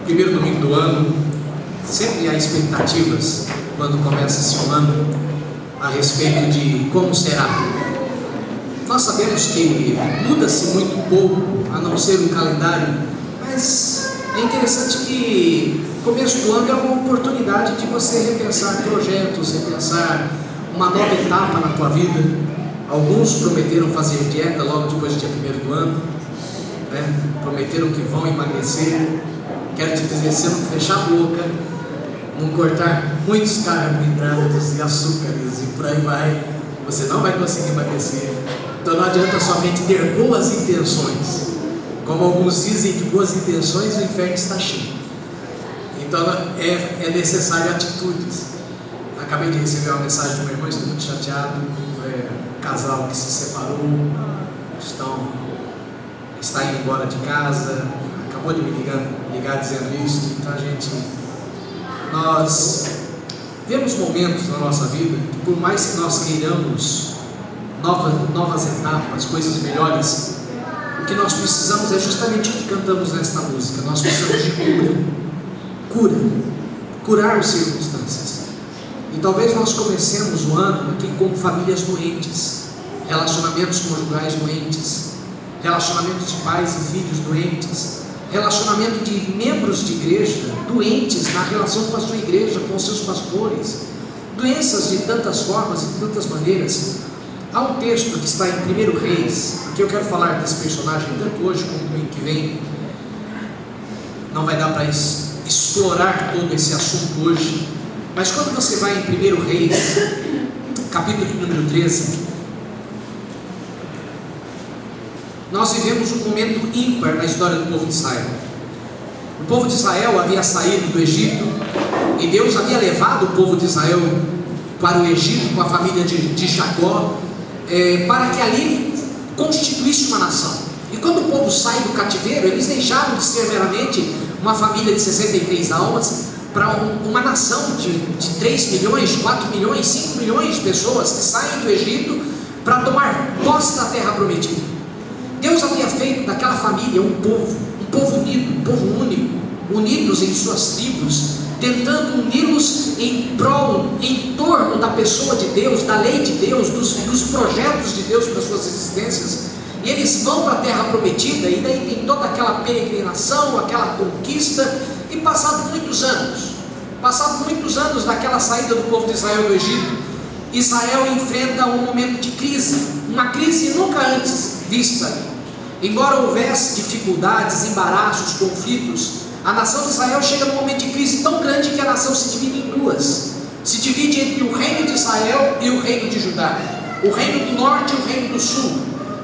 primeiro domingo do ano, sempre há expectativas quando começa-se um ano a respeito de como será. Nós sabemos que muda-se muito pouco, a não ser um calendário, mas é interessante que o começo do ano é uma oportunidade de você repensar projetos, repensar uma nova etapa na tua vida. Alguns prometeram fazer dieta logo depois do dia 1º do ano, né? Prometeram que vão emagrecer. Quero te dizer, se não fechar a boca, não cortar muitos carboidratos e açúcares e por aí vai, você não vai conseguir emagrecer. Então não adianta somente ter boas intenções. Como alguns dizem, de boas intenções o inferno está cheio. Então é necessário atitudes. Acabei de receber uma mensagem de meu irmão, estou muito chateado. Um casal que se separou, está indo embora de casa, acabou de me ligar dizendo isso. Então nós vemos momentos na nossa vida que, por mais que nós queiramos novas etapas, coisas melhores, o que nós precisamos é justamente o que cantamos nesta música. Nós precisamos de curar circunstâncias. E talvez nós comecemos o ano aqui com famílias doentes, relacionamentos conjugais doentes, relacionamentos de pais e filhos doentes, relacionamento de membros de igreja doentes na relação com a sua igreja, com os seus pastores, doenças de tantas formas e de tantas maneiras. Há um texto que está em 1 Reis, que eu quero falar desse personagem tanto hoje como domingo que vem. Não vai dar para explorar todo esse assunto hoje, mas quando você vai em 1 Reis, capítulo número 13, nós vivemos um momento ímpar na história do povo de Israel. O povo de Israel havia saído do Egito, e Deus havia levado o povo de Israel para o Egito com a família de Jacó, para que ali constituísse uma nação. E quando o povo sai do cativeiro, eles deixaram de ser meramente uma família de 63 almas para uma nação de 3 milhões, 4 milhões, 5 milhões de pessoas que saem do Egito para tomar posse da terra prometida. Deus havia feito daquela família um povo unido, um povo único, unidos em suas tribos, tentando uni-los em torno da pessoa de Deus, da lei de Deus, dos projetos de Deus para suas existências. E eles vão para a terra prometida, e daí tem toda aquela peregrinação, aquela conquista, e passados muitos anos daquela saída do povo de Israel do Egito, Israel enfrenta um momento de crise, uma crise nunca antes vista. Embora houvesse dificuldades, embaraços, conflitos, a nação de Israel chega num momento de crise tão grande que a nação se divide em duas. Se divide entre o reino de Israel e o reino de Judá, o reino do norte e o reino do sul.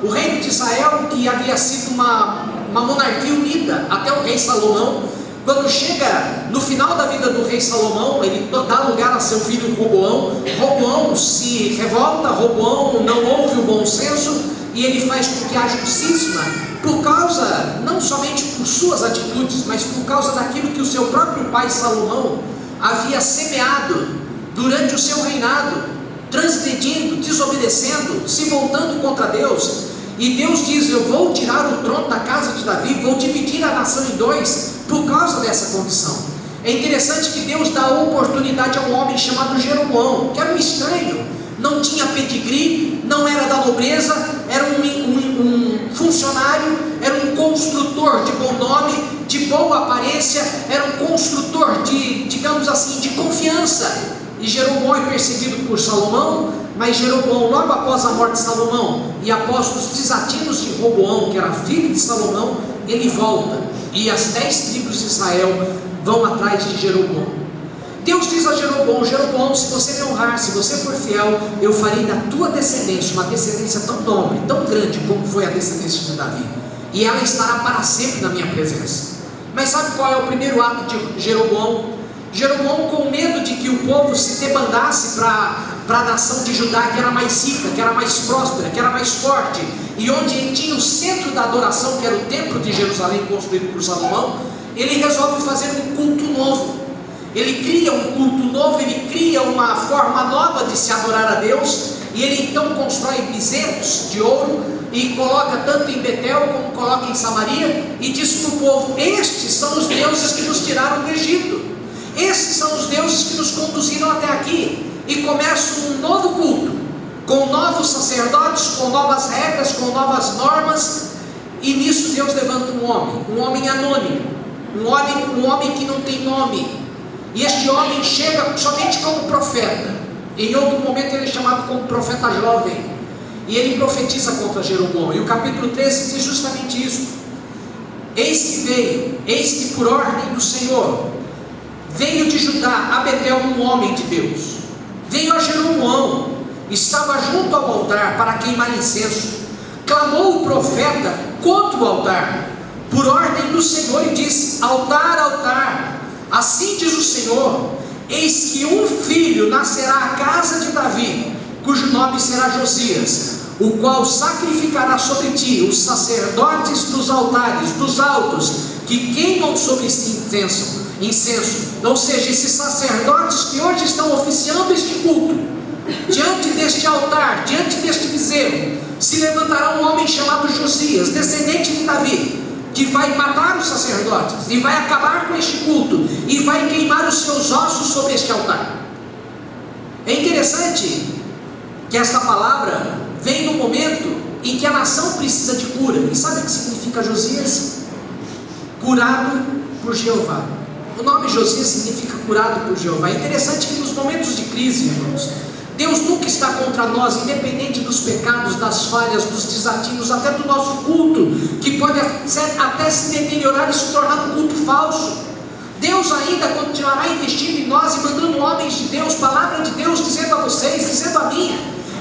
O reino de Israel, que havia sido uma monarquia unida até o rei Salomão, quando chega no final da vida do rei Salomão, ele dá lugar a seu filho Roboão. Roboão se revolta, Roboão não ouve o bom senso, e ele faz com que haja um cisma, por causa, não somente por suas atitudes, mas por causa daquilo que o seu próprio pai Salomão havia semeado durante o seu reinado, transgredindo, desobedecendo, se voltando contra Deus. E Deus diz: eu vou tirar o trono da casa de Davi, vou dividir a nação em dois, por causa dessa condição. É interessante que Deus dá oportunidade a um homem chamado Jeroboão, que era um estranho, não tinha pedigree, não era da nobreza, era um funcionário, era um construtor de bom nome, de boa aparência, era um construtor digamos assim, de confiança. E Jeroboão é perseguido por Salomão, mas Jeroboão, logo após a morte de Salomão e após os desatinos de Roboão, que era filho de Salomão, ele volta, e as 10 tribos de Israel vão atrás de Jeroboão. Deus diz a Jeroboão: Jeroboão, se você me honrar, se você for fiel, eu farei da tua descendência uma descendência tão nobre, tão grande como foi a descendência de Davi, e ela estará para sempre na minha presença. Mas sabe qual é o primeiro ato de Jeroboão? Jeroboão, com medo de que o povo se debandasse para a nação de Judá, que era mais rica, que era mais próspera, que era mais forte, e onde tinha o centro da adoração, que era o templo de Jerusalém, construído por Salomão, ele resolve fazer um culto novo. Ele cria um culto novo, ele cria uma forma nova de se adorar a Deus, e ele então constrói bezerros de ouro, e coloca tanto em Betel como coloca em Samaria, e diz para o povo: estes são os deuses que nos tiraram do Egito. Esses são os deuses que nos conduziram até aqui. E começa um novo culto, com novos sacerdotes, com novas regras, com novas normas. E nisso Deus levanta um homem anônimo, um homem que não tem nome. E este homem chega somente como profeta. Em outro momento ele é chamado como profeta jovem. E ele profetiza contra Jeroboão. E o capítulo 13 diz justamente isso. Eis que por ordem do Senhor, veio de Judá a Betel um homem de Deus. Veio a Jeroboão, estava junto ao altar para queimar incenso. Clamou o profeta contra o altar, por ordem do Senhor, e disse: altar, altar, assim diz o Senhor, eis que um filho nascerá à casa de Davi, cujo nome será Josias, o qual sacrificará sobre ti os sacerdotes dos altares, dos altos, que queimam sobre si incenso. Ou seja, esses sacerdotes que hoje estão oficiando este culto, diante deste altar, diante deste bezerro, se levantará um homem chamado Josias, descendente de Davi, que vai matar os sacerdotes, e vai acabar com este culto, e vai queimar os seus ossos sobre este altar. É interessante que esta palavra vem no momento em que a nação precisa de cura. E sabe o que significa Josias? Curado por Jeová. O nome Josias significa curado por Jeová. É interessante que nos momentos de crise, irmãos, Deus nunca está contra nós, independente dos pecados, das falhas, dos desatinos, até do nosso culto, que pode até se deteriorar e se tornar um culto falso. Deus ainda continuará investindo em nós e mandando homens de Deus, palavra de Deus, dizendo a vocês, dizendo a mim: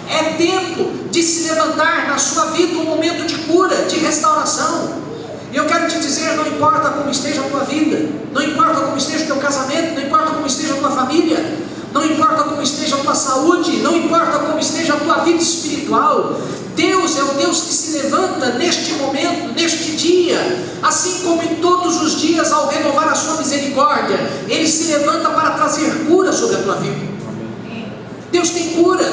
é tempo de se levantar na sua vida um momento de cura, de restauração. E eu quero te dizer, não importa como esteja a tua vida, não importa como esteja o teu casamento, não importa como esteja a tua família, não importa como esteja a tua saúde, não importa como esteja a tua vida espiritual, Deus é o Deus que se levanta neste momento, neste dia, assim como em todos os dias, ao renovar a sua misericórdia, Ele se levanta para trazer cura sobre a tua vida. Deus tem cura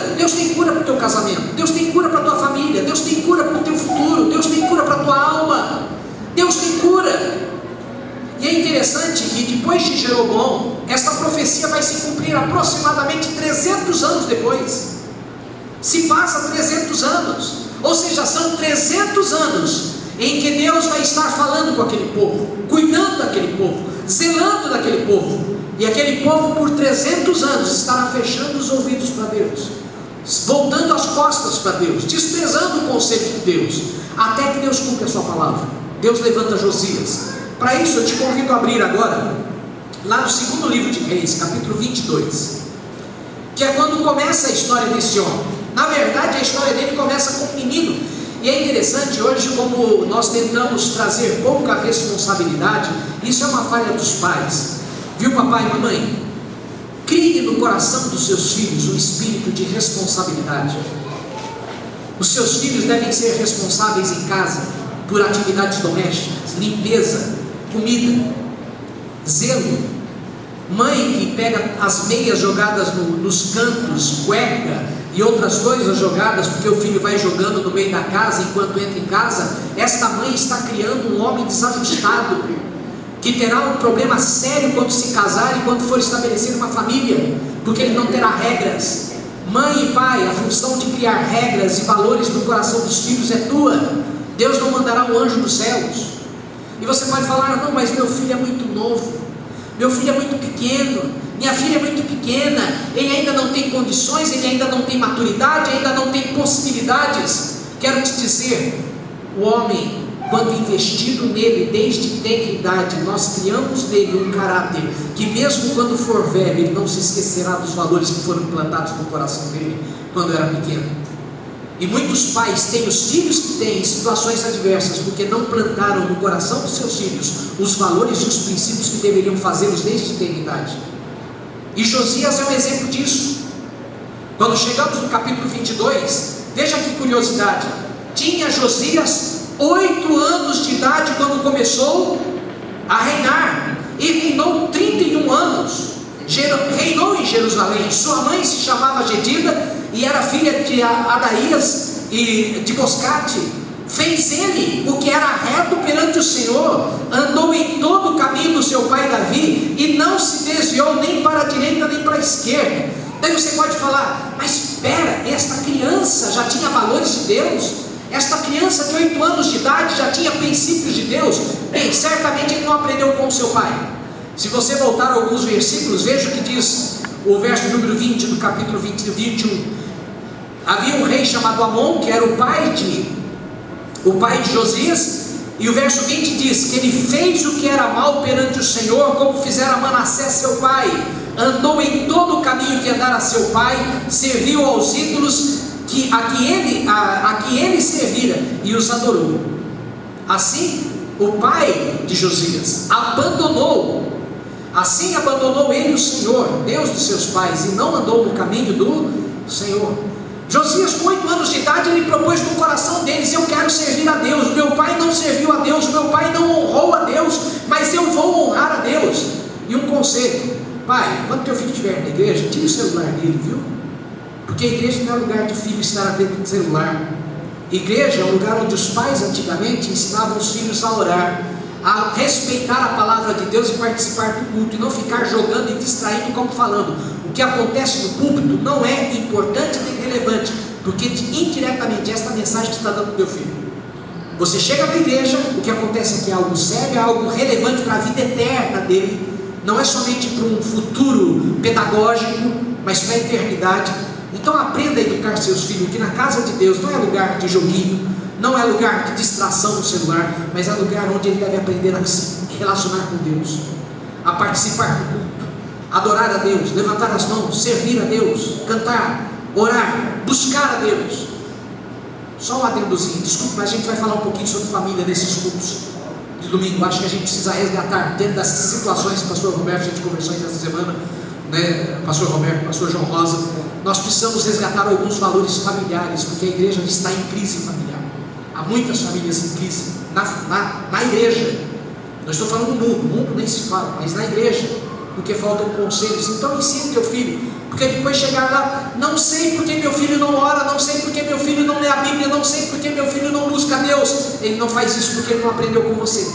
para o teu casamento, Deus tem cura para a tua família, Deus tem cura para o teu futuro, Deus tem cura para a tua alma, Deus tem cura. E é interessante que depois de Jeroboão, esta profecia vai se cumprir aproximadamente 300 anos depois. Se passa 300 anos, ou seja, são 300 anos em que Deus vai estar falando com aquele povo, cuidando daquele povo, zelando daquele povo. E aquele povo por 300 anos estará fechando os ouvidos para Deus, voltando as costas para Deus, desprezando o conselho de Deus, até que Deus cumpra a sua palavra. Deus levanta Josias. Para isso eu te convido a abrir agora, lá no segundo livro de Reis, capítulo 22, que é quando começa a história desse homem. Na verdade a história dele começa com um menino. E é interessante hoje como nós tentamos trazer pouca responsabilidade. Isso é uma falha dos pais. Viu, papai e mamãe? Crie no coração dos seus filhos um espírito de responsabilidade. Os seus filhos devem ser responsáveis em casa por atividades domésticas, limpeza, comida, zelo. Mãe que pega as meias jogadas nos cantos, cueca e outras coisas jogadas, porque o filho vai jogando no meio da casa enquanto entra em casa. Esta mãe está criando um homem desajustado, que terá um problema sério quando se casar e quando for estabelecer uma família, porque ele não terá regras. Mãe e pai, a função de criar regras e valores no coração dos filhos é tua. Deus não mandará um anjo dos céus. E você pode falar: não, mas meu filho é muito novo, meu filho é muito pequeno, minha filha é muito pequena, ele ainda não tem condições, ele ainda não tem maturidade, ainda não tem possibilidades. Quero te dizer, o homem, quando investido nele desde tenra idade, nós criamos nele um caráter que mesmo quando for velho, ele não se esquecerá dos valores que foram implantados no coração dele quando era pequeno. E muitos pais têm os filhos que têm em situações adversas porque não plantaram no coração dos seus filhos os valores e os princípios que deveriam fazê-los desde tenra idade. E Josias é um exemplo disso. Quando chegamos no capítulo 22, veja que curiosidade: tinha Josias 8 anos de idade quando começou a reinar, e reinou 31 anos, reinou em Jerusalém. Sua mãe se chamava Gedida e era filha de Adaías e de Boscate. Fez ele o que era reto perante o Senhor, andou em todo o caminho do seu pai Davi, esquerda. Daí você pode falar, mas espera, esta criança já tinha valores de Deus? Esta criança de 8 anos de idade já tinha princípios de Deus? Bem, certamente ele não aprendeu com o seu pai. Se você voltar a alguns versículos, veja o que diz o verso número 20 do capítulo 21. Havia um rei chamado Amon, que era o pai de Josias, e o verso 20 diz que ele fez o que era mal perante o Senhor, como fizera Manassés seu pai, andou em todo o caminho que andara seu pai, serviu aos ídolos a que ele servira, e os adorou. Assim o pai de Josias abandonou ele o Senhor, Deus de seus pais, e não andou no caminho do Senhor. Josias, com 8 anos de idade, ele propôs no coração deles: eu quero servir a Deus. Meu pai não serviu a Deus, meu pai não honrou a Deus, mas eu vou honrar a Deus. E um conselho: pai, quando teu filho estiver na igreja, tira o celular dele, viu? Porque a igreja não é lugar de filho estar atento no celular. Igreja é um lugar onde os pais antigamente ensinavam os filhos a orar, a respeitar a palavra de Deus e participar do culto, e não ficar jogando e distraindo como falando. O que acontece no púlpito não é importante nem relevante, porque indiretamente esta mensagem que está dando para o teu filho. Você chega na igreja, o que acontece aqui é algo sério, é algo relevante para a vida eterna dele, não é somente para um futuro pedagógico, mas para a eternidade. Então aprenda a educar seus filhos, que na casa de Deus não é lugar de joguinho, não é lugar de distração no celular, mas é lugar onde ele deve aprender a se relacionar com Deus, a participar do culto, adorar a Deus, levantar as mãos, servir a Deus, cantar, orar, buscar a Deus. Só um adendozinho, desculpe, mas a gente vai falar um pouquinho sobre família nesses cultos de domingo. Acho que a gente precisa resgatar, dentro das situações que o pastor Roberto, a gente conversou ainda essa semana, né, pastor Roberto, pastor João Rosa, nós precisamos resgatar alguns valores familiares, porque a igreja está em crise familiar. Há muitas famílias em crise na igreja. Não estou falando do mundo, o mundo nem se fala, mas na igreja, porque faltam conselhos. Então ensine teu filho, porque depois chegar lá, não sei porque meu filho não ora, não sei porque meu filho não lê a Bíblia, não sei porque meu filho não busca Deus. Ele não faz isso porque ele não aprendeu com você.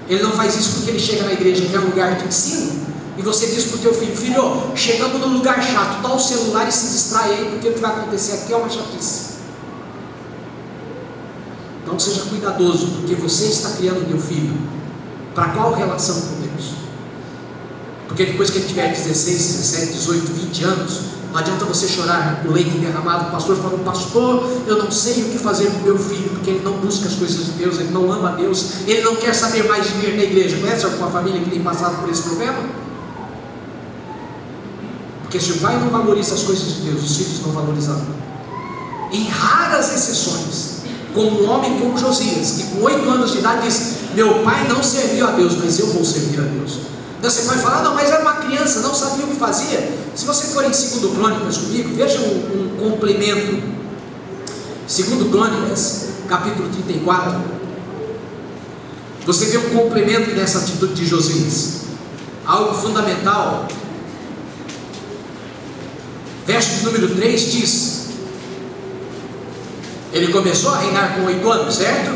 Ele não faz isso porque ele chega na igreja, que é um lugar de ensino, e você diz para o teu filho: filho, chegamos num lugar chato, dá o celular e se distrai aí, porque o que vai acontecer aqui é uma chatice. Então seja cuidadoso, porque você está criando teu filho para qual relação com Deus? Porque depois que ele tiver 16, 17, 18, 20 anos, não adianta você chorar o leite derramado. O pastor falou: pastor, eu não sei o que fazer com meu filho, porque ele não busca as coisas de Deus, ele não ama a Deus, ele não quer saber mais de vir na igreja. Conhece alguma família que tem passado por esse problema? Porque se o pai não valoriza as coisas de Deus, os filhos não valorizarão. Em raras exceções, como um homem como Josias, que com 8 anos de idade diz: meu pai não serviu a Deus, mas eu vou servir a Deus. Então você pode falar: não, mas era uma criança, não sabia o que fazia. Se você for em 2 Crônicas comigo, veja um complemento. 2 Crônicas, capítulo 34. Você vê um complemento nessa atitude de Josias, algo fundamental. Verso de número 3 diz: ele começou a reinar com 8 anos, certo?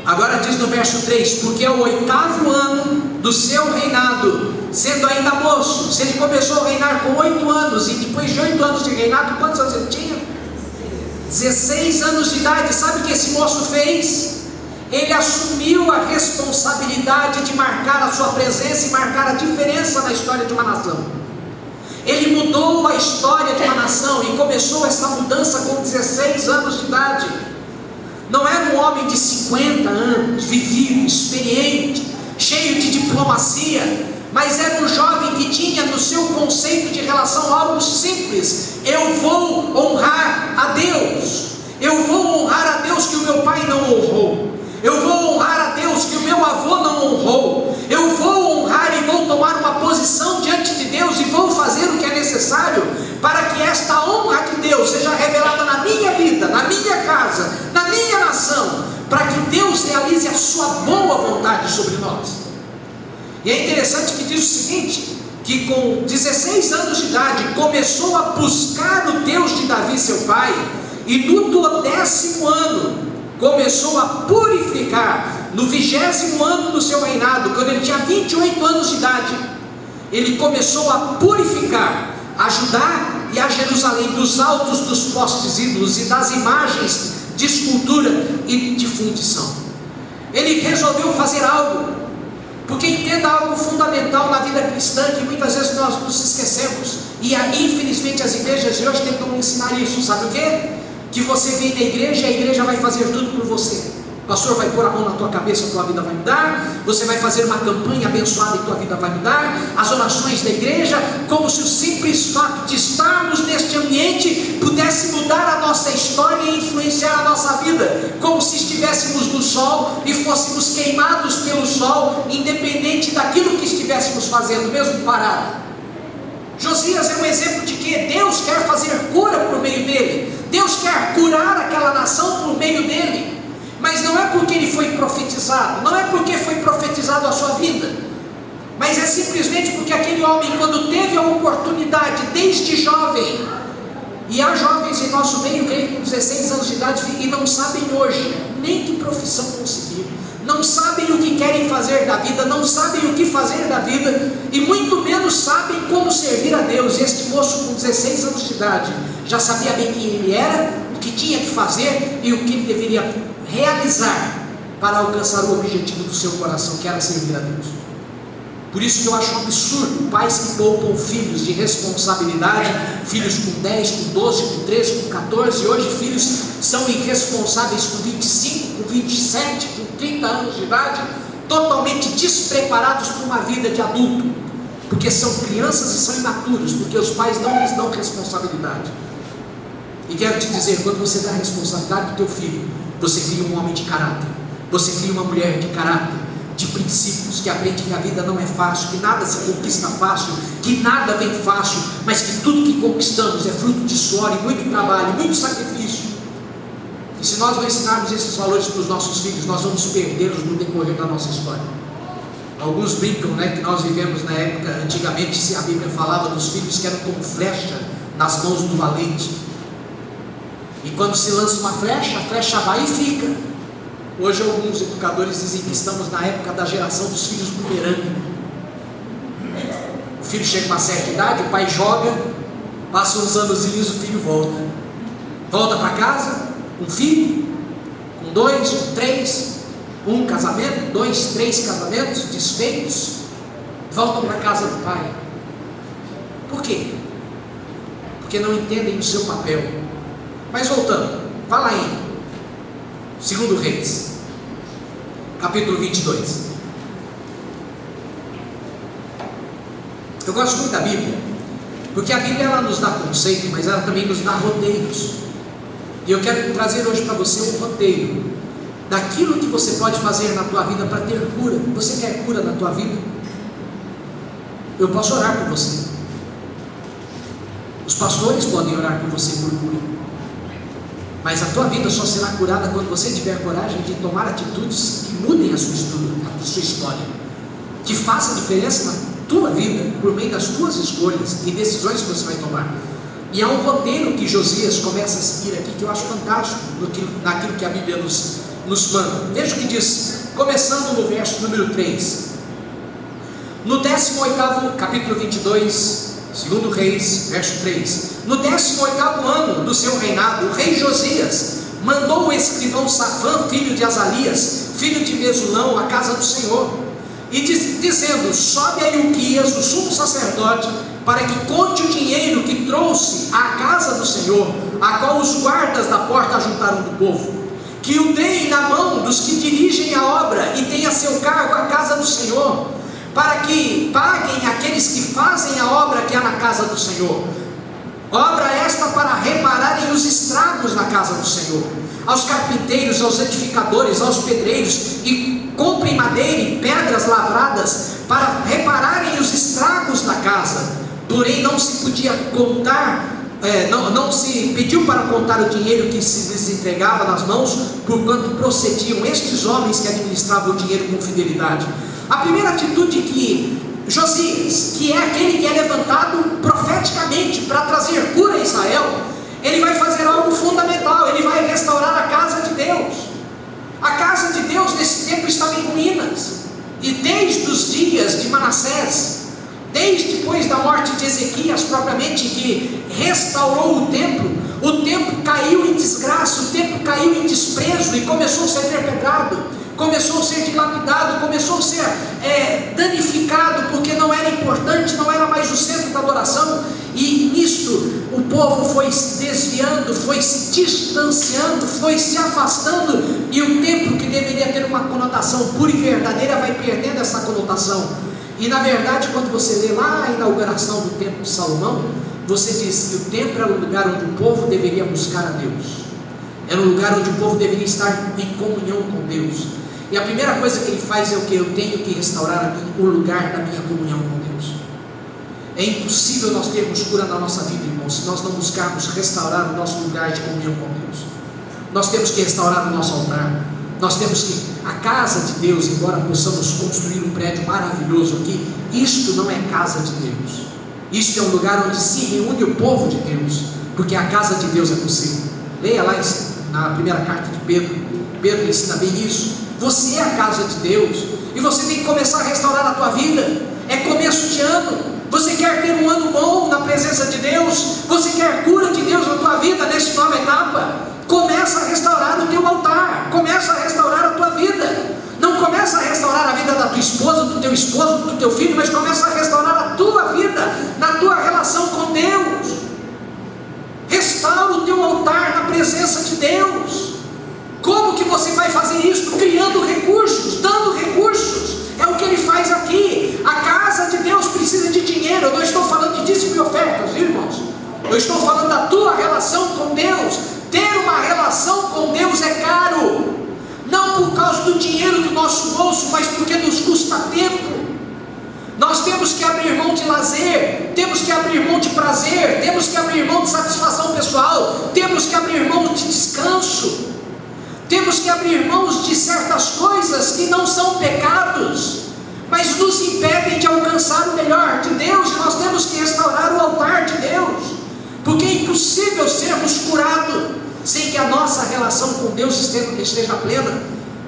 Agora diz no verso 3: porque é o 8º ano do seu reinado, sendo ainda moço. Se ele começou a reinar com 8 anos, e depois de 8 anos de reinado, quantos anos ele tinha? 16 anos de idade. Sabe o que esse moço fez? Ele assumiu a responsabilidade de marcar a sua presença e marcar a diferença na história de uma nação. Ele mudou a história de uma nação, e começou essa mudança com 16 anos de idade. Não era um homem de 50 anos, vivido, experiente, cheio de diplomacia, mas era um jovem que tinha no seu conceito de relação algo simples: eu vou honrar a Deus, eu vou honrar a Deus que o meu pai não honrou, eu vou honrar a Deus que o meu avô não honrou, eu vou honrar e vou tomar uma posição diante de Deus, e vou fazer o que é necessário para que esta honra de Deus seja revelada na minha vida, na minha casa, na minha nação, para que Deus realize a sua boa vontade sobre nós. E é interessante que diz o seguinte: que com 16 anos de idade começou a buscar o Deus de Davi seu pai, e no 10º ano começou a purificar. No 20º ano do seu reinado, quando ele tinha 28 anos de idade, ele começou a purificar, a Judá e a Jerusalém dos altos dos postes ídolos e das imagens de escultura e de fundição. Ele resolveu fazer algo, porque entenda algo fundamental na vida cristã que muitas vezes nós nos esquecemos, e infelizmente as igrejas de hoje tentam ensinar isso. Sabe o quê? Que você vem na igreja e a igreja vai fazer tudo por você. O pastor vai pôr a mão na tua cabeça, a tua vida vai mudar. Você vai fazer uma campanha abençoada e tua vida vai mudar. As orações da igreja, como se o simples fato de estarmos neste ambiente pudesse mudar a nossa história e influenciar a nossa vida, como se estivéssemos no sol e fôssemos queimados pelo sol, independente daquilo que estivéssemos fazendo, mesmo parado. Josias é um exemplo de que Deus quer fazer cura por meio dele. Deus quer curar aquela nação por meio dele. Mas não é porque ele foi profetizado, não é porque foi profetizado a sua vida, mas é simplesmente porque aquele homem, quando teve a oportunidade, desde jovem, e há jovens em nosso meio que com 16 anos de idade e não sabem hoje nem que profissão conseguir, não sabem o que querem fazer da vida, não sabem o que fazer da vida, e muito menos sabem como servir a Deus. E este moço com 16 anos de idade já sabia bem quem ele era, o que tinha que fazer e o que ele deveria realizar para alcançar o objetivo do seu coração, que era servir a Deus. Por isso que eu acho um absurdo pais que poupam filhos de responsabilidade, filhos com 10, com 12, com 13, com 14, e hoje filhos são irresponsáveis com 25, com 27, com 30 anos de idade, totalmente despreparados para uma vida de adulto, porque são crianças e são imaturos, porque os pais não lhes dão responsabilidade. E quero te dizer, quando você dá responsabilidade do teu filho, você cria um homem de caráter, você cria uma mulher de caráter, de princípios, que aprende que a vida não é fácil, que nada se conquista fácil, que nada vem fácil, mas que tudo que conquistamos é fruto de suor e muito trabalho, muito sacrifício. E se nós não ensinarmos esses valores para os nossos filhos, nós vamos perdê-los no decorrer da nossa história. Alguns brincam, que nós vivemos na época, antigamente, se a Bíblia falava dos filhos que eram como flecha nas mãos do valente. E quando se lança uma flecha, a flecha vai e fica. Hoje alguns educadores dizem que estamos na época da geração dos filhos bumerangue. O filho chega a uma certa idade, o pai joga, passa uns anozinhos, o filho volta. Volta para casa, um filho, com 2, com 3, um casamento, 2, 3 casamentos desfeitos, voltam para a casa do pai. Por quê? Porque não entendem o seu papel. Mas voltando, vá lá em 2 Reis, capítulo 22. Eu gosto muito da Bíblia, porque a Bíblia ela nos dá conceito, mas ela também nos dá roteiros. E eu quero trazer hoje para você um roteiro daquilo que você pode fazer na tua vida para ter cura. Você quer cura na tua vida? Eu posso orar por você. Os pastores podem orar por você por cura. Mas a tua vida só será curada quando você tiver coragem de tomar atitudes que mudem a sua história, que façam diferença na tua vida, por meio das tuas escolhas e decisões que você vai tomar. E há um roteiro que Josias começa a seguir aqui, que eu acho fantástico, naquilo que a Bíblia nos manda. Veja o que diz, começando no verso número 3. No 18º, capítulo 22, 2 Reis, verso 3. No 18º ano do seu reinado, o rei Josias mandou o escrivão Safã, filho de Azalias, filho de Mesulão, à casa do Senhor, e dizendo: sobe a Ilquias, o sumo sacerdote, para que conte o dinheiro que trouxe à casa do Senhor, a qual os guardas da porta ajuntaram do povo, que o deem na mão dos que dirigem a obra e tenha seu cargo a casa do Senhor, para que paguem aqueles que fazem a obra que há na casa do Senhor. Obra esta para repararem os estragos na casa do Senhor. Aos carpinteiros, aos edificadores, aos pedreiros, e comprem madeira e pedras lavradas para repararem os estragos da casa. Porém não se podia contar, não se pediu para contar o dinheiro que se lhes entregava nas mãos, porquanto procediam estes homens que administravam o dinheiro com fidelidade. A primeira atitude que Josias, que é aquele que é levantado profeticamente para trazer cura a Israel, ele vai fazer algo fundamental. Ele vai restaurar a casa de Deus. A casa de Deus nesse tempo estava em ruínas, e desde os dias de Manassés, Desde depois da morte de Ezequias, propriamente, que restaurou o templo caiu em desgraça, o templo caiu em desprezo e começou a ser perpetrado, começou a ser dilapidado, começou a ser danificado, porque não era importante, não era mais o centro da adoração. E nisto o povo foi se desviando, foi se distanciando, foi se afastando, e o templo, que deveria ter uma conotação pura e verdadeira, vai perdendo essa conotação. E na verdade, quando você lê lá a inauguração do templo de Salomão, você diz que o templo era o lugar onde o povo deveria buscar a Deus, era um lugar onde o povo deveria estar em comunhão com Deus. E a primeira coisa que ele faz é o que? Eu tenho que restaurar o lugar da minha comunhão com Deus. É impossível nós termos cura na nossa vida, irmãos, se nós não buscarmos restaurar o nosso lugar de comunhão com Deus. Nós temos que restaurar o nosso altar. Nós temos que, a casa de Deus, embora possamos construir um prédio maravilhoso aqui, isto não é casa de Deus. Isto é um lugar onde se reúne o povo de Deus, porque a casa de Deus é possível. Leia lá na primeira carta de Pedro. Pedro ensina bem isso. Você é a casa de Deus, e você tem que começar a restaurar a tua vida. É começo de ano. Você quer ter um ano bom na presença de Deus? Você quer cura de Deus na tua vida nesta nova etapa? Começa a restaurar o teu altar, começa a restaurar a tua vida. Não começa a restaurar a vida da tua esposa, do teu esposo, do teu filho, mas começa a restaurar a tua vida, na tua relação com Deus. Restaura o teu altar na presença de Deus. Como que você vai fazer isso? Criando recursos, dando recursos. É o que ele faz aqui. A casa de Deus precisa de dinheiro. Eu não estou falando de dízimo e ofertas, irmãos. Eu estou falando da tua relação com Deus. Ter uma relação com Deus é caro, não por causa do dinheiro do nosso bolso, mas porque nos custa tempo. Nós temos que abrir mão de lazer, temos que abrir mão de prazer, temos que abrir mão de satisfação pessoal, temos que abrir mão de descanso, temos que abrir mãos de certas coisas que não são pecados, mas nos impedem de alcançar o melhor de Deus. E nós temos que restaurar o altar de Deus, porque é impossível sermos curados sem que a nossa relação com Deus esteja plena,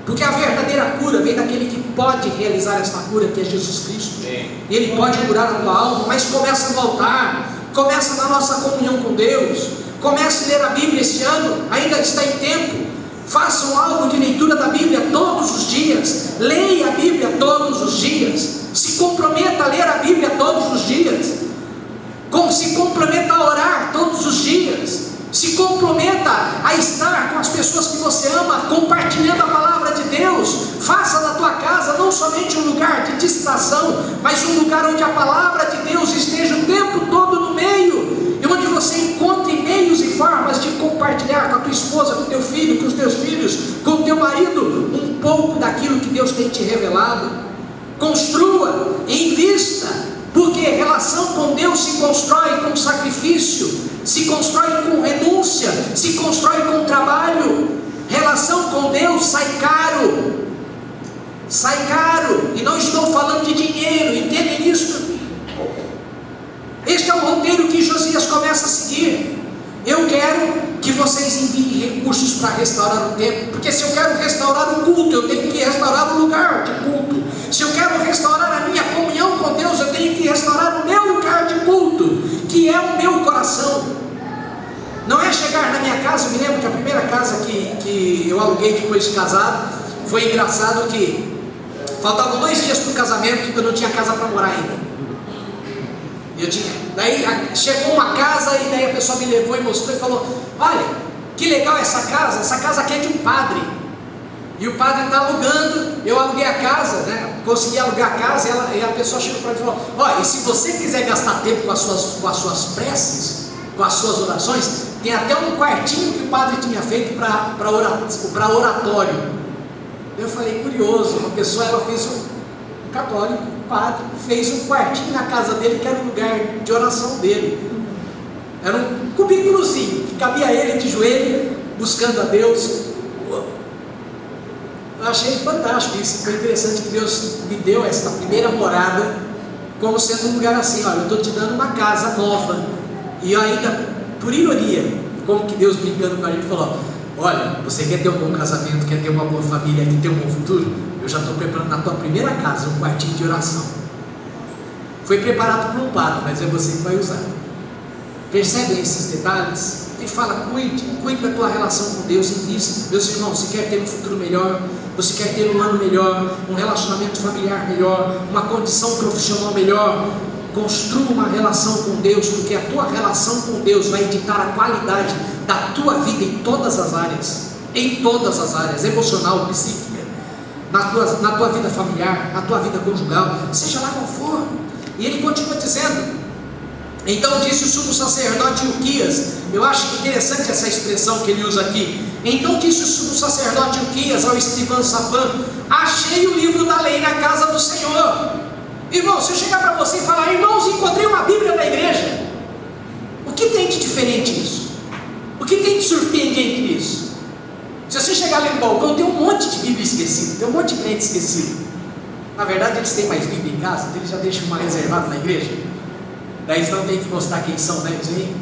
porque a verdadeira cura vem daquele que pode realizar esta cura, que é Jesus Cristo. Ele pode curar a tua alma, mas começa no altar, começa na nossa comunhão com Deus. Comece a ler a Bíblia este ano, ainda está em tempo. Façam algo de leitura da Bíblia todos os dias, leia a Bíblia todos os dias, se comprometa a ler a Bíblia todos os dias, se comprometa a orar todos os dias, se comprometa a estar com as pessoas que você ama, compartilhando a palavra de Deus. Faça da tua casa não somente um lugar de distração, mas um lugar onde a palavra de Deus esteja o tempo todo no meio, e onde você encontre meios e formas de compartilhar com a tua esposa, com o teu filho, com os teus filhos, com o teu marido, um pouco daquilo que Deus tem te revelado. Construa, invista, porque relação com Deus se constrói com sacrifício, se constrói com renúncia, se constrói com trabalho. Relação com Deus sai caro, e não estou falando de dinheiro, entendem isso? Este é o roteiro que Josias começa a seguir. Eu quero que vocês enviem recursos para restaurar o templo, porque se eu quero restaurar o culto, eu tenho que restaurar o lugar de culto. Se eu quero restaurar a minha comunhão com Deus, eu tenho que restaurar o meu lugar de culto, que é o meu coração. Não é chegar na minha casa. Eu me lembro que a primeira casa que eu aluguei depois de casado, foi engraçado que faltavam 2 dias para o casamento, eu não tinha casa para morar ainda. Daí chegou uma casa, e daí a pessoa me levou e mostrou e falou: olha, que legal essa casa aqui é de um padre, e o padre está alugando. Eu aluguei a casa, né? Consegui alugar a casa, e a pessoa chegou para mim e falou: olha, e se você quiser gastar tempo com as suas preces, com as suas orações, tem até um quartinho que o padre tinha feito para oratório. Eu falei: curioso, uma pessoa, ela fez um católico, padre, fez um quartinho na casa dele, que era o lugar de oração dele. Era um cubículozinho que cabia ele de joelho, buscando a Deus. Eu achei fantástico isso. Foi interessante que Deus me deu esta primeira morada como sendo um lugar assim: olha, eu estou te dando uma casa nova. E ainda, por ironia, como que Deus brincando com a gente, falou: olha, você quer ter um bom casamento, quer ter uma boa família, quer ter um bom futuro? Eu já estou preparando na tua primeira casa um quartinho de oração. Foi preparado por um padre, mas é você que vai usar. Percebem esses detalhes? Ele fala: cuide da tua relação com Deus, invista. Meus irmãos, você quer ter um futuro melhor, você quer ter um ano melhor, um relacionamento familiar melhor, uma condição profissional melhor, construa uma relação com Deus, porque a tua relação com Deus vai ditar a qualidade da tua vida em todas as áreas, emocional, psíquica, na tua vida familiar, na tua vida conjugal, seja lá qual for. E ele continua dizendo: então disse o sumo sacerdote Ilquias. Eu acho interessante essa expressão que ele usa aqui. Então disse o sumo sacerdote Ilquias ao escrivão Safã: achei o livro da lei na casa do Senhor. Irmão, se eu chegar para você e falar: irmãos, encontrei uma Bíblia na igreja, o que tem de diferente isso? O que tem de surpreendente nisso? Se você chegar ali no balcão, tem um monte de Bíblia esquecida, tem um monte de crente esquecido. Na verdade, eles têm mais Bíblia em casa, então eles já deixam uma reservada na igreja. Daí eles não tem que mostrar quem são, né? Eles vêm,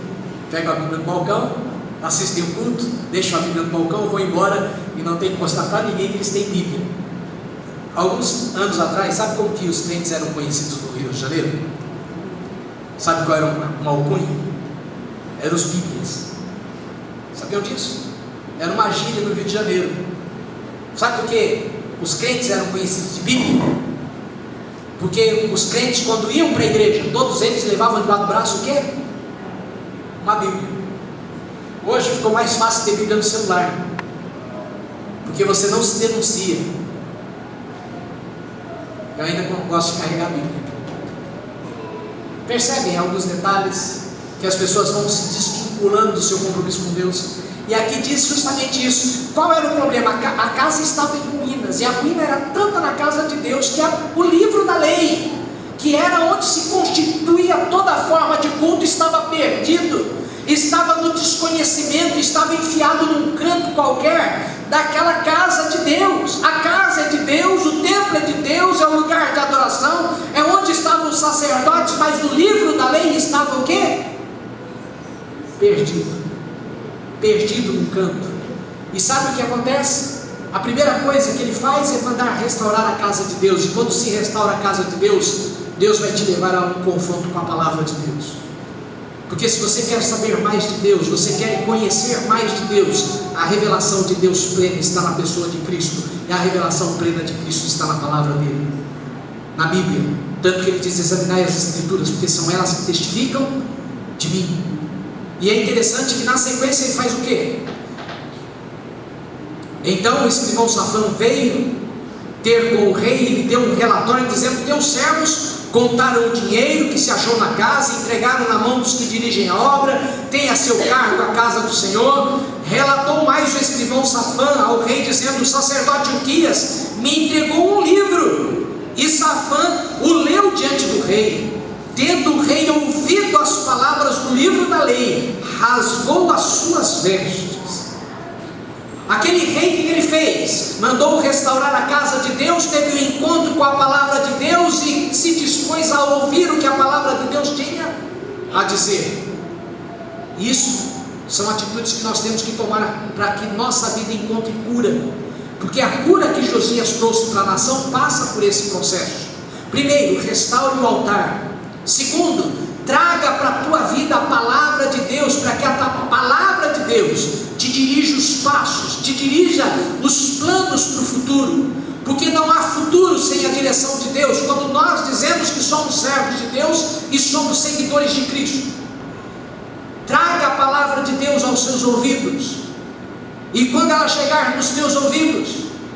pegam a Bíblia no balcão, assistem o culto, deixam a Bíblia no balcão, vão embora e não tem que mostrar para ninguém que eles têm Bíblia. Alguns anos atrás, sabe como que os crentes eram conhecidos no Rio de Janeiro? Sabe qual era uma alcunha? Eram os Bíblias. Sabiam disso? Era uma gíria no Rio de Janeiro. Sabe por que os crentes eram conhecidos de Bíblia? Porque os crentes, quando iam para a igreja, todos eles levavam debaixo do braço o quê? Uma Bíblia. Hoje ficou mais fácil ter Bíblia no celular, porque você não se denuncia. Eu ainda gosto de carregar a Bíblia. Percebem alguns detalhes que as pessoas vão se desvinculando do seu compromisso com Deus? E aqui diz justamente isso. Qual era o problema? A casa estava em ruínas, e a ruína era tanta na casa de Deus que o livro da lei, que era onde se constituía toda forma de culto, estava perdido, estava no desconhecimento, estava enfiado num canto qualquer daquela casa de Deus. A casa é de Deus, o templo é de Deus, é o lugar de adoração, é onde estavam os sacerdotes, mas o livro da lei estava o quê? Perdido num canto. E sabe o que acontece? A primeira coisa que ele faz é mandar restaurar a casa de Deus. E quando se restaura a casa de Deus, Deus vai te levar a um confronto com a palavra de Deus. Porque se você quer saber mais de Deus, você quer conhecer mais de Deus, a revelação de Deus plena está na pessoa de Cristo, e a revelação plena de Cristo está na palavra dele, na Bíblia. Tanto que ele diz: examinai as Escrituras, porque são elas que testificam de mim. E é interessante que na sequência ele faz o quê? Então o escrivão Safã veio ter com o rei e lhe deu um relatório dizendo: teus servos contaram o dinheiro que se achou na casa, entregaram na mão dos que dirigem a obra, tem a seu cargo a casa do Senhor. Relatou mais o escrivão Safã ao rei dizendo: o sacerdote Ilquias me entregou um livro. E Safã o leu diante do rei. Tendo o rei ouvido as palavras do livro da lei, rasgou as suas vestes. Aquele rei, que ele fez? Mandou restaurar a casa de Deus, teve um encontro com a palavra de Deus e se dispôs a ouvir o que a palavra de Deus tinha a dizer. Isso são atitudes que nós temos que tomar para que nossa vida encontre cura, porque a cura que Josias trouxe para a nação passa por esse processo. Primeiro, restaure o altar. Segundo, traga para a tua vida a palavra de Deus, para que a palavra de Deus te dirija os passos, te dirija os planos para o futuro, porque não há futuro sem a direção de Deus. Quando nós dizemos que somos servos de Deus e somos seguidores de Cristo, traga a palavra de Deus aos seus ouvidos, e quando ela chegar nos teus ouvidos,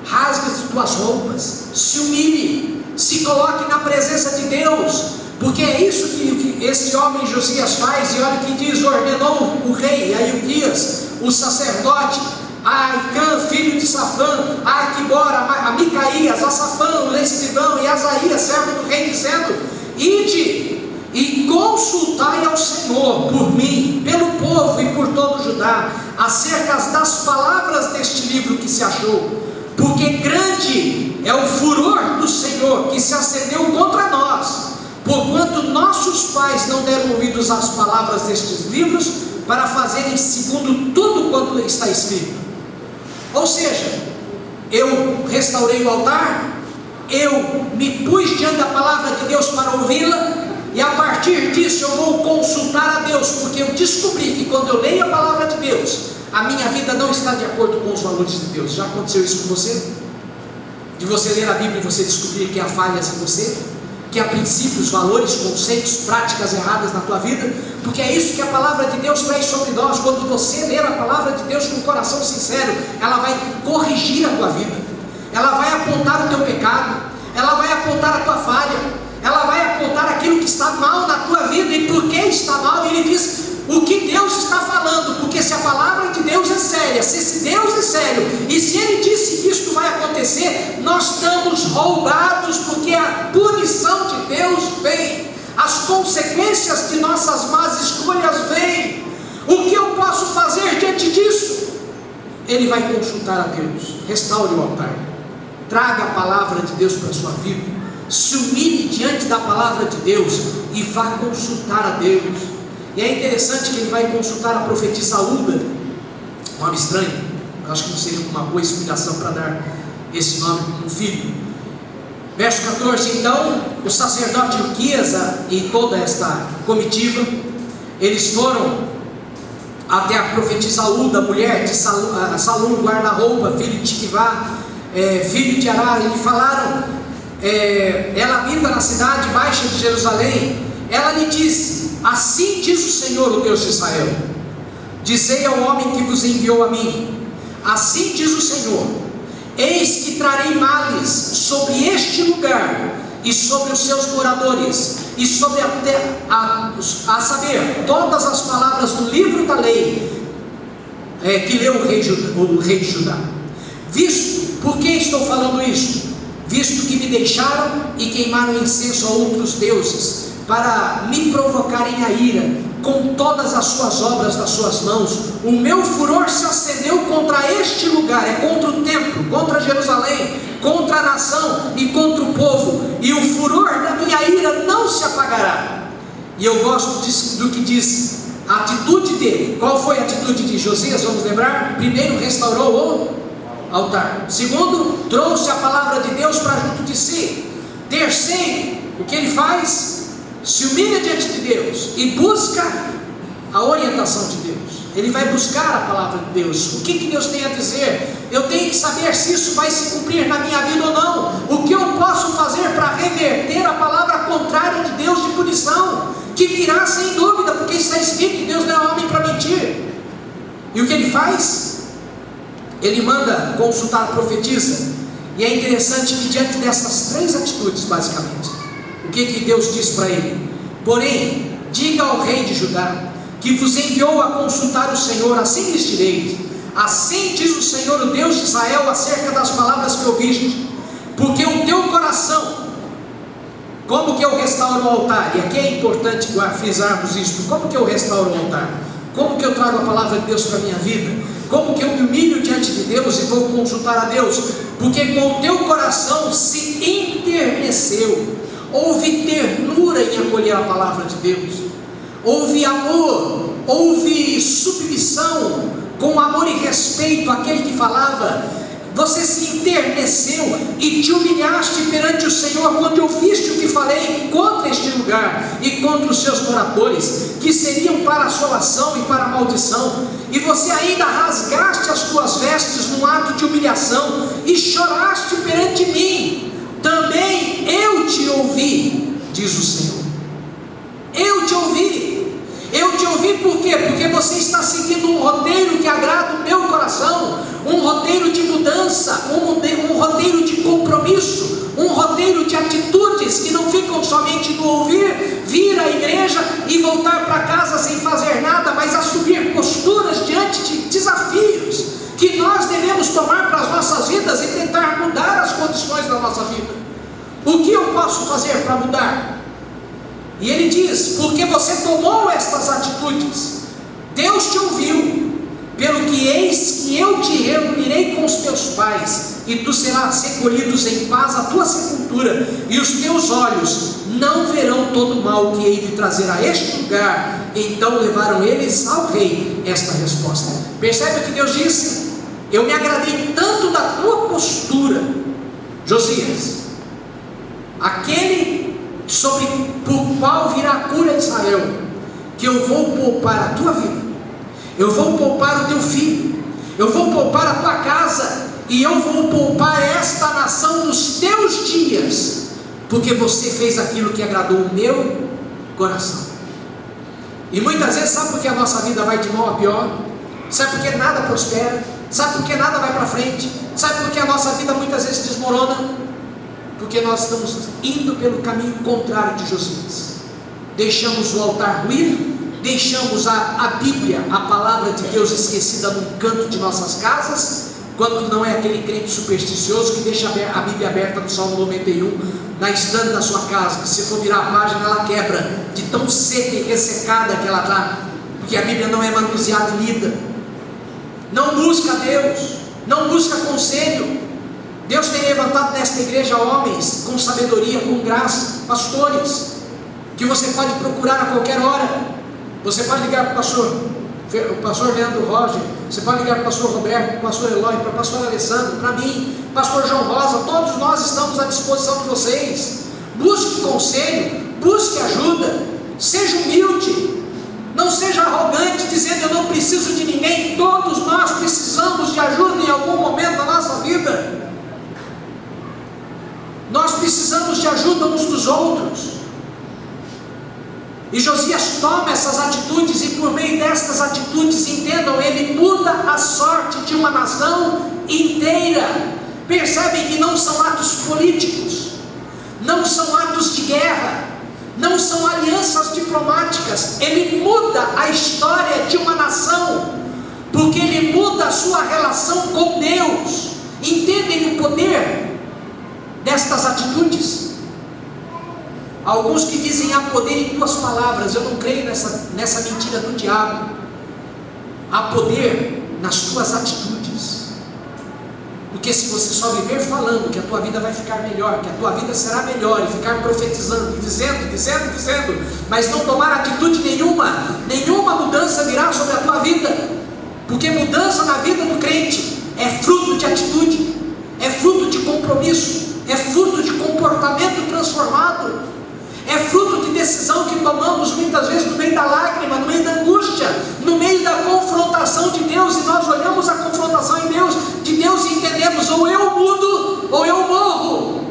rasgue as tuas roupas, se humilhe, se coloque na presença de Deus, porque é isso que esse homem Josias faz. E olha o que diz: ordenou o rei a Ilquias, o sacerdote, a Aicã, filho de Safã, a Aquibora, a Micaías, a Safã, o escrivão, e a Asaías, servo do rei, dizendo: ide e consultai ao Senhor por mim, pelo povo e por todo o Judá, acerca das palavras deste livro que se achou, porque grande é o furor do Senhor que se acendeu contra nós, porquanto nossos pais não deram ouvidos às palavras destes livros, para fazerem segundo tudo quanto está escrito. Ou seja, eu restaurei o altar, eu me pus diante da palavra de Deus para ouvi-la, e a partir disso eu vou consultar a Deus, porque eu descobri que quando eu leio a palavra de Deus, a minha vida não está de acordo com os valores de Deus. Já aconteceu isso com você? De você ler a Bíblia e você descobrir que há falhas em você, que há princípios, valores, conceitos, práticas erradas na tua vida? Porque é isso que a palavra de Deus traz sobre nós. Quando você ler a palavra de Deus com o coração sincero, ela vai corrigir a tua vida, ela vai apontar o teu pecado, ela vai apontar a tua falha, ela vai apontar aquilo que está mal na tua vida. E por que está mal? Ele diz o que Deus está falando, porque se a palavra de Deus é séria, se esse Deus é sério, e se Ele disse que isto vai acontecer, nós estamos roubados, porque a punição de Deus vem, as consequências de nossas más escolhas vêm. O que eu posso fazer diante disso? Ele vai consultar a Deus. Restaure o altar, traga a palavra de Deus para a sua vida, se humilhe diante da palavra de Deus e vá consultar a Deus. E é interessante que ele vai consultar a profetisa Hulda, nome estranho, eu acho que não seria uma boa inspiração para dar esse nome para um filho. Verso 14: então o sacerdote Ilquias e toda esta comitiva, eles foram até a profetisa Hulda, mulher de Salum, guarda-roupa, filho de Tiquivá, filho de Ará, e falaram, ela habita na cidade baixa de Jerusalém. Ela lhe disse: assim diz o Senhor, o Deus de Israel, dizei ao homem que vos enviou a mim, assim diz o Senhor, eis que trarei males sobre este lugar e sobre os seus moradores, e sobre a terra, a saber, todas as palavras do livro da lei que leu o rei de Judá. Visto, por que estou falando isto? Visto que me deixaram e queimaram incenso a outros deuses, para me provocarem a ira com todas as suas obras das suas mãos, o meu furor se acendeu contra este lugar, contra o templo, contra Jerusalém, contra a nação e contra o povo, e o furor da minha ira não se apagará. E eu gosto do que diz a atitude dele. Qual foi a atitude de Josias? Vamos lembrar? Primeiro, restaurou o altar. Segundo, trouxe a palavra de Deus para junto de si. Terceiro, o que ele faz? Se humilha diante de Deus e busca a orientação de Deus. Ele vai buscar a palavra de Deus. O que Deus tem a dizer? Eu tenho que saber se isso vai se cumprir na minha vida ou não. O que eu posso fazer para reverter a palavra contrária de Deus de punição, que virá sem dúvida, porque está escrito que Deus não é homem para mentir. E o que ele faz? Ele manda consultar a profetisa. E é interessante que diante dessas três atitudes, basicamente, o que Deus diz para ele? Porém, diga ao rei de Judá, que vos enviou a consultar o Senhor, assim lhes direis, assim diz o Senhor, o Deus de Israel, acerca das palavras que ouviste, porque o teu coração, como que eu restauro o altar? E aqui é importante frisarmos isso. Como que eu restauro o altar? Como que eu trago a palavra de Deus para a minha vida? Como que eu me humilho diante de Deus e vou consultar a Deus? Porque com o teu coração se enterneceu. Houve ternura em acolher a palavra de Deus, houve amor, houve submissão, com amor e respeito àquele que falava. Você se enterneceu e te humilhaste perante o Senhor quando ouviste o que falei contra este lugar e contra os seus moradores, que seriam para assolação e para maldição, e você ainda rasgaste as tuas vestes num ato de humilhação e choraste perante mim. Também eu te ouvi, diz o Senhor. Eu te ouvi. Eu te ouvi por quê? Porque você está seguindo um roteiro que agrada o meu coração, um roteiro de mudança, um roteiro de compromisso, um roteiro de atitudes que não ficam somente no ouvir, vir à igreja e voltar para casa sem fazer nada, mas assumir posturas diante de desafios que nós devemos tomar para as nossas vidas e tentar mudar as condições da nossa vida. O que eu posso fazer para mudar? E ele diz, porque você tomou estas atitudes, Deus te ouviu, pelo que eis que eu te reunirei com os teus pais, e tu serás recolhidos em paz à tua sepultura, e os teus olhos não verão todo o mal que hei de trazer a este lugar. Então levaram eles ao rei esta resposta. Percebe o que Deus disse? Eu me agradei tanto da tua postura, Josias, aquele sobre por qual virá a cura de Israel, que eu vou poupar a tua vida, eu vou poupar o teu filho, eu vou poupar a tua casa, e eu vou poupar esta nação nos teus dias, porque você fez aquilo que agradou o meu coração. E muitas vezes, sabe por que a nossa vida vai de mal a pior? Sabe por que nada prospera? Sabe por que nada vai para frente? Sabe por que a nossa vida muitas vezes desmorona? Porque nós estamos indo pelo caminho contrário de Josias. Deixamos o altar ruído, deixamos a Bíblia, a palavra de Deus, esquecida num canto de nossas casas, quando não é aquele crente supersticioso que deixa a Bíblia aberta no Salmo 91, na estante da sua casa, que se for virar a página ela quebra, de tão seca e ressecada que ela está, porque a Bíblia não é manuseada e lida. Não busca Deus, não busca conselho. Deus tem levantado nesta igreja homens com sabedoria, com graça, pastores, que você pode procurar a qualquer hora. Você pode ligar para o pastor Leandro Roger, você pode ligar para o pastor Roberto, para o pastor Eloy, para o pastor Alessandro, para mim, pastor João Rosa. Todos nós estamos à disposição de vocês. Busque conselho, busque ajuda, seja humilde, não seja arrogante dizendo eu não preciso de ninguém. Todos nós precisamos de ajuda em algum momento da nossa vida. Nós precisamos de ajuda uns dos outros. E Josias toma essas atitudes, e por meio destas atitudes, entendam, ele muda a sorte de uma nação inteira. Percebem que não são atos políticos, não são atos de guerra, não são alianças diplomáticas. Ele muda a história de uma nação, porque ele muda a sua relação com Deus. Entendem o poder destas atitudes? Alguns que dizem há poder em tuas palavras. Eu não creio nessa mentira do diabo. Há poder nas tuas atitudes. Porque se você só viver falando que a tua vida vai ficar melhor, que a tua vida será melhor, e ficar profetizando, dizendo, mas não tomar atitude nenhuma mudança virá sobre a tua vida. Porque mudança na vida do crente é fruto de atitude, é fruto de compromisso, é fruto de comportamento transformado, é fruto de decisão que tomamos muitas vezes no meio da lágrima, no meio da angústia, no meio da confrontação de Deus. E nós olhamos a confrontação de Deus e entendemos: ou eu mudo ou eu morro,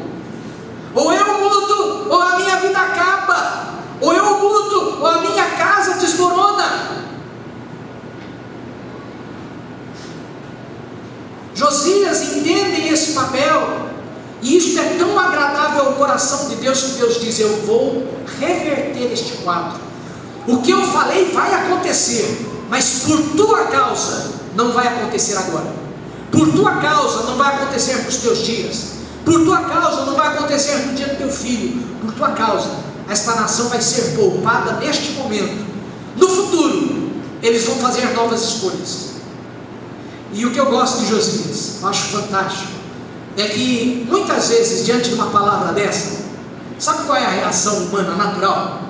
ou eu mudo ou a minha vida acaba, ou eu mudo ou a minha casa desmorona. Josias entende esse papel. E isso é tão agradável ao coração de Deus, que Deus diz: eu vou reverter este quadro. O que eu falei vai acontecer, mas por tua causa não vai acontecer agora. Por tua causa não vai acontecer nos teus dias. Por tua causa não vai acontecer no dia do teu filho. Por tua causa, esta nação vai ser poupada neste momento. No futuro, eles vão fazer novas escolhas. E o que eu gosto de Josias, eu acho fantástico, é que muitas vezes, diante de uma palavra dessa, sabe qual é a reação humana natural?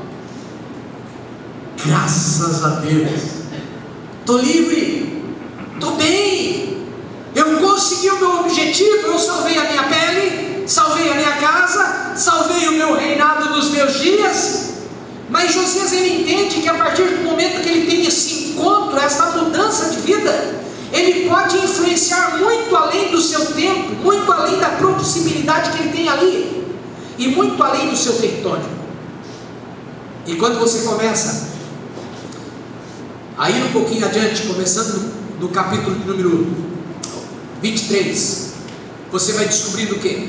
Graças a Deus, estou livre, estou bem, eu consegui o meu objetivo, eu salvei a minha pele, salvei a minha casa, salvei o meu reinado nos meus dias. Mas Josias, ele entende que a partir do momento que ele tem esse encontro, essa mudança de vida, ele pode influenciar muito além do seu tempo, muito além da possibilidade que ele tem ali, e muito além do seu território. E quando você começa a ir um pouquinho adiante, começando no capítulo número 23, você vai descobrindo o quê?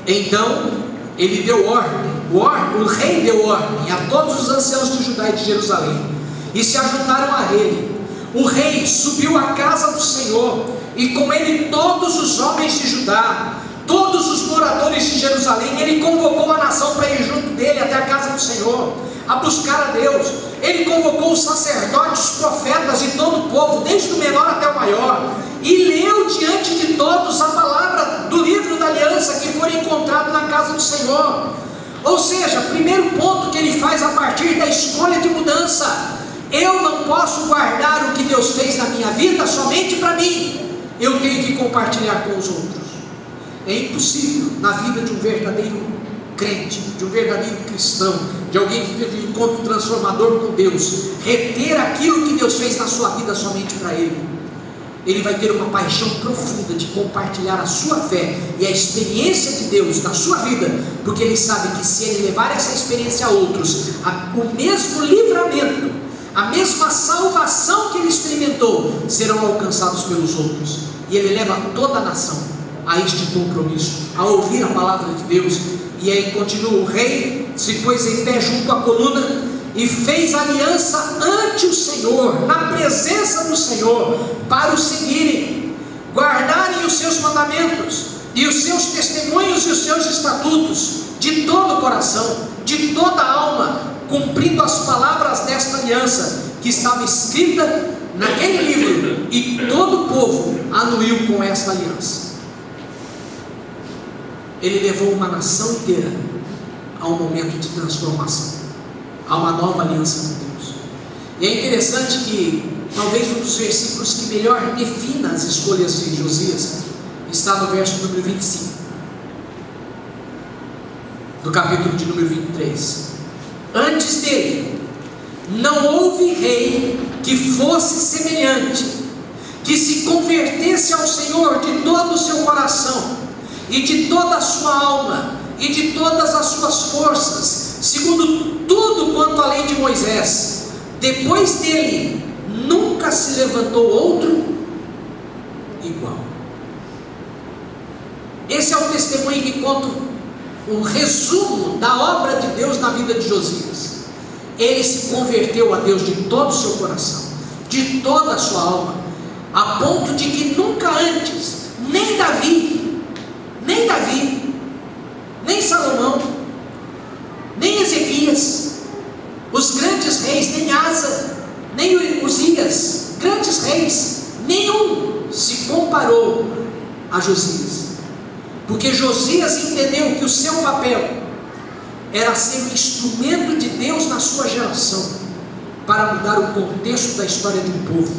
Então ele deu ordem, o rei deu ordem a todos os anciãos de Judá e de Jerusalém, e se ajuntaram a ele. O rei subiu à casa do Senhor, e com ele todos os homens de Judá, todos os moradores de Jerusalém. Ele convocou a nação para ir junto dele até a casa do Senhor, a buscar a Deus. Ele convocou os sacerdotes, os profetas e todo o povo, desde o menor até o maior, e leu diante de todos a palavra do livro da aliança que foi encontrado na casa do Senhor. Ou seja, primeiro ponto que ele faz a partir da escolha de mudança: eu não posso guardar o que Deus fez na minha vida somente para mim, eu tenho que compartilhar com os outros. É impossível na vida de um verdadeiro crente, de um verdadeiro cristão, de alguém que teve um encontro transformador com Deus, reter aquilo que Deus fez na sua vida somente para Ele. Ele vai ter uma paixão profunda de compartilhar a sua fé e a experiência de Deus na sua vida, porque ele sabe que se ele levar essa experiência a outros, o mesmo livramento, a mesma salvação que ele experimentou, serão alcançados pelos outros. E ele leva toda a nação a este compromisso, a ouvir a palavra de Deus. E aí continua: o rei se pôs em pé junto à coluna e fez aliança ante o Senhor, na presença do Senhor, para o seguirem, guardarem os seus mandamentos e os seus testemunhos e os seus estatutos de todo o coração, de toda a alma, cumprindo as palavras desta aliança que estava escrita naquele livro. E todo o povo anuiu com esta aliança. Ele levou uma nação inteira a um momento de transformação, a uma nova aliança com Deus. E é interessante que talvez um dos versículos que melhor defina as escolhas de Josias está no verso número 25 do capítulo de número 23. Antes dele não houve rei que fosse semelhante, que se convertesse ao Senhor de todo o seu coração e de toda a sua alma e de todas as suas forças, segundo tudo quanto a lei de Moisés. Depois dele nunca se levantou outro igual. Esse é o testemunho que conta um resumo da obra de Deus na vida de Josias. Ele se converteu a Deus de todo o seu coração, de toda a sua alma, a ponto de que nunca antes, nem Davi, nem Salomão, nem Ezequias, os grandes reis, nem Asa, nem Uzias, grandes reis, nenhum se comparou a Josias, porque Josias entendeu que o seu papel era ser um instrumento de Deus na sua geração, para mudar o contexto da história de um povo.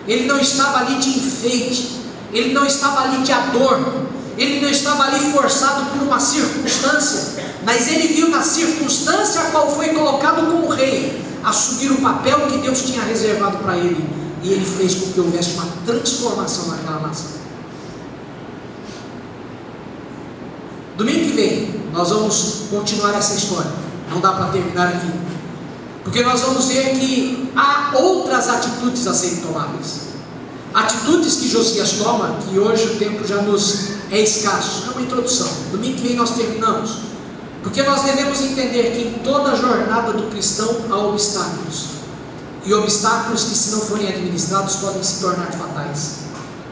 Ele não estava ali de enfeite, ele não estava ali de adorno, ele não estava ali forçado por uma circunstância, mas ele viu na circunstância a qual foi colocado como rei, assumir o papel que Deus tinha reservado para ele, e ele fez com que houvesse uma transformação naquela nação. Domingo que vem nós vamos continuar essa história, não dá para terminar aqui, porque nós vamos ver que há outras atitudes a serem tomadas, atitudes que Josias toma, que hoje o tempo já nos é escasso. É uma introdução. Domingo que vem nós terminamos, porque nós devemos entender que em toda a jornada do cristão há obstáculos, e obstáculos que, se não forem administrados, podem se tornar fatais,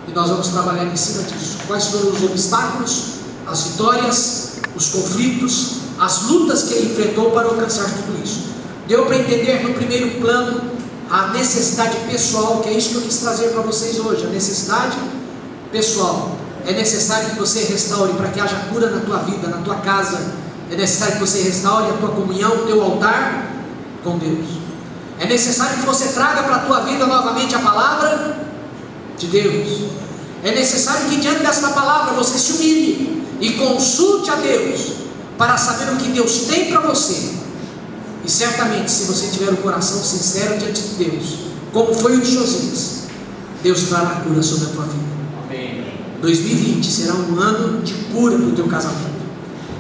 e nós vamos trabalhar em cima disso. Quais foram os obstáculos, as vitórias, os conflitos, as lutas que ele enfrentou para alcançar tudo isso. Deu para entender no primeiro plano a necessidade pessoal, que é isso que eu quis trazer para vocês hoje, a necessidade pessoal. É necessário que você restaure, para que haja cura na tua vida, na tua casa. É necessário que você restaure a tua comunhão, o teu altar com Deus. É necessário que você traga para a tua vida novamente a palavra de Deus. É necessário que diante desta palavra você se humilhe e consulte a Deus, para saber o que Deus tem para você. E certamente, se você tiver o coração sincero diante de Deus, como foi o de Josias, Deus trará cura sobre a tua vida. Amém. 2020 será um ano de cura para o teu casamento,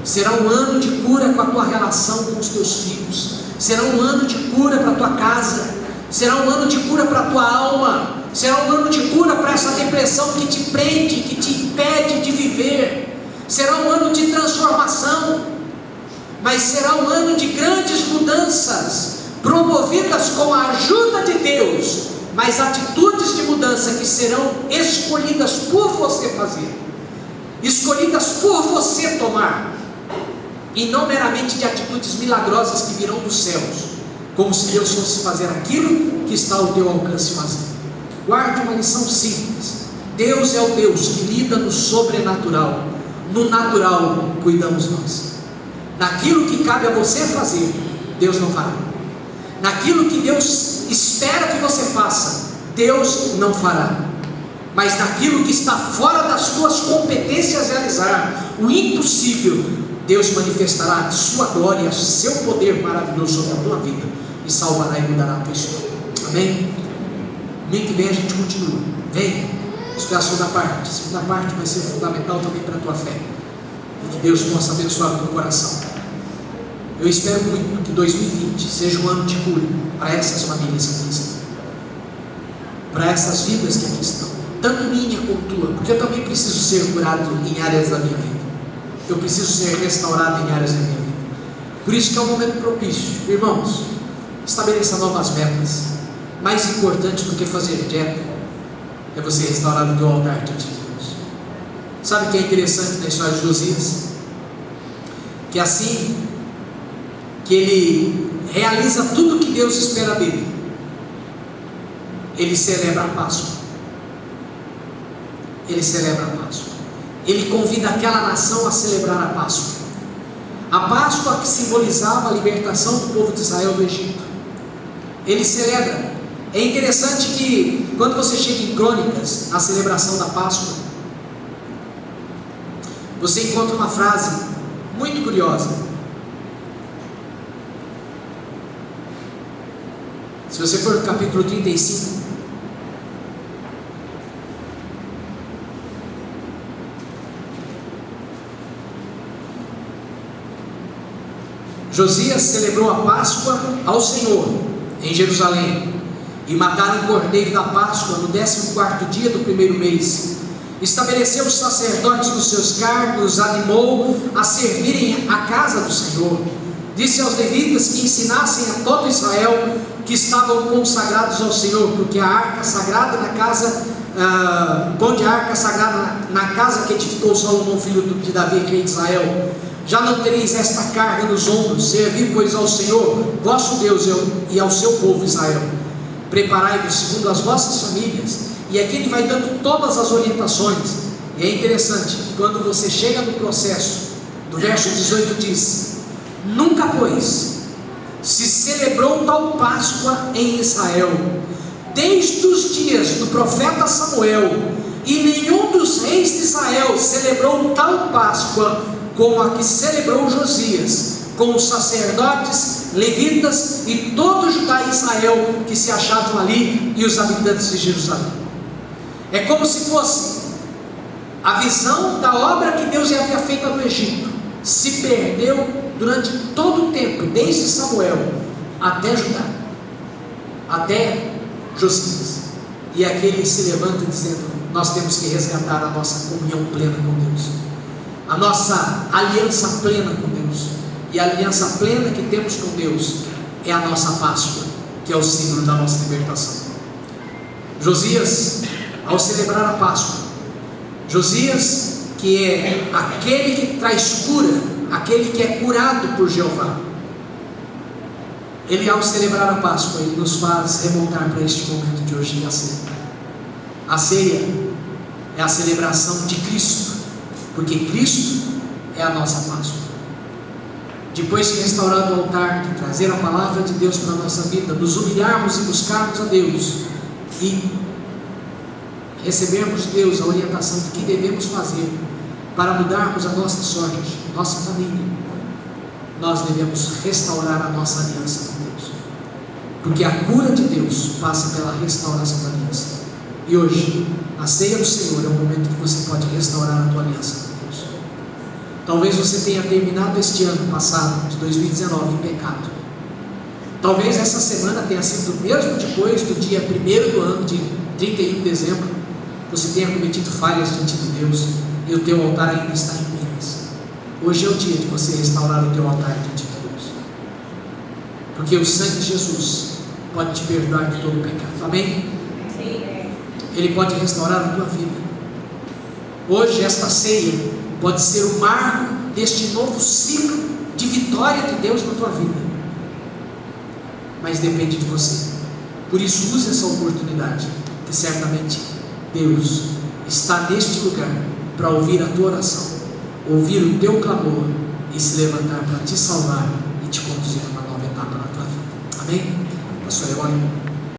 será um ano de cura com a tua relação com os teus filhos, será um ano de cura para a tua casa, será um ano de cura para a tua alma, será um ano de cura para essa depressão que te prende, que te impede de viver, será um ano de transformação, mas será um ano de grandes mudanças, promovidas com a ajuda de Deus, mas atitudes de mudança que serão escolhidas por você fazer, escolhidas por você tomar, e não meramente de atitudes milagrosas que virão dos céus, como se Deus fosse fazer aquilo que está ao teu alcance fazer. Guarde uma lição simples: Deus é o Deus que lida no sobrenatural, no natural cuidamos nós. Naquilo que cabe a você fazer, Deus não fará. Naquilo que Deus espera que você faça, Deus não fará. mas naquilo que está fora das tuas competências realizar, o impossível, Deus manifestará sua glória, seu poder maravilhoso sobre a tua vida, e salvará e mudará a tua história. Amém? Domingo que vem a gente continua. Vem, isso é a segunda parte. A segunda parte vai ser fundamental também para a tua fé, e que Deus possa abençoar o teu coração. Eu espero muito que 2020 seja um ano de cura para essas famílias que aqui estão, para essas vidas que aqui estão, tanto minha como tua, porque eu também preciso ser curado em áreas da minha vida, eu preciso ser restaurado em áreas da minha vida. Por isso que é um momento propício. Irmãos, estabeleça novas metas. Mais importante do que fazer dieta é você restaurar o teu altar diante de Deus. Sabe o que é interessante na história de Josias? Que assim que ele realiza tudo o que Deus espera dele, ele celebra a Páscoa. Ele celebra a Páscoa. Ele convida aquela nação a celebrar a Páscoa. A Páscoa que simbolizava a libertação do povo de Israel do Egito. Ele celebra. É interessante que quando você chega em Crônicas, a celebração da Páscoa, você encontra uma frase muito curiosa. Se você for no capítulo 35, Josias celebrou a Páscoa ao Senhor em Jerusalém, e mataram o cordeiro da Páscoa no 14º dia do primeiro mês. Estabeleceu os sacerdotes nos seus cargos, animou a servirem a casa do Senhor. Disse aos levitas que ensinassem a todo Israel que estavam consagrados ao Senhor, porque a arca sagrada na casa, onde a arca sagrada na casa que edificou Salomão, filho de Davi, rei de Israel. Já não tereis esta carga nos ombros, servi pois ao Senhor, vosso Deus, e ao seu povo Israel. Preparai-vos segundo as vossas famílias. E aqui ele vai dando todas as orientações. E é interessante que quando você chega no processo, do verso 18 diz: nunca pois se celebrou tal Páscoa em Israel, desde os dias do profeta Samuel, e nenhum dos reis de Israel celebrou tal Páscoa como a que celebrou Josias, com os sacerdotes, levitas e todo Judá e Israel que se achavam ali, e os habitantes de Jerusalém. É como se fosse a visão da obra que Deus já havia feito no Egito. Se perdeu durante todo o tempo, desde Samuel até Judá, até Josias. E aqui ele se levanta dizendo: nós temos que resgatar a nossa comunhão plena com Deus, a nossa aliança plena com Deus. E a aliança plena que temos com Deus é a nossa Páscoa, que é o símbolo da nossa libertação. Josias, ao celebrar a Páscoa, Josias, que é aquele que traz cura, aquele que é curado por Jeová, ele, ao celebrar a Páscoa, ele nos faz remontar para este momento de hoje, que é a ceia. A ceia é a celebração de Cristo, porque Cristo é a nossa Páscoa. Depois de restaurar o altar, de trazer a palavra de Deus para a nossa vida, nos humilharmos e buscarmos a Deus, e recebermos de Deus a orientação do que devemos fazer para mudarmos a nossa sorte, nossa família, nós devemos restaurar a nossa aliança com Deus, porque a cura de Deus passa pela restauração da aliança. E hoje, a ceia do Senhor é o momento que você pode restaurar a tua aliança com Deus. Talvez você tenha terminado este ano passado, de 2019, em pecado. Talvez essa semana tenha sido mesmo depois do dia 1º do ano, de 31 de dezembro, você tenha cometido falhas diante de Deus, e o teu altar ainda está em ruínas. Hoje é o dia de você restaurar o teu altar diante de Deus, porque o sangue de Jesus pode te perdoar de todo o pecado. Amém? Ele pode restaurar a tua vida. Hoje esta ceia pode ser o marco deste novo ciclo de vitória de Deus na tua vida, mas depende de você. Por isso, use essa oportunidade, que certamente Deus está neste lugar para ouvir a tua oração, ouvir o teu clamor e se levantar para te salvar e te conduzir a uma nova etapa na tua vida. Amém? Pastor Eloy.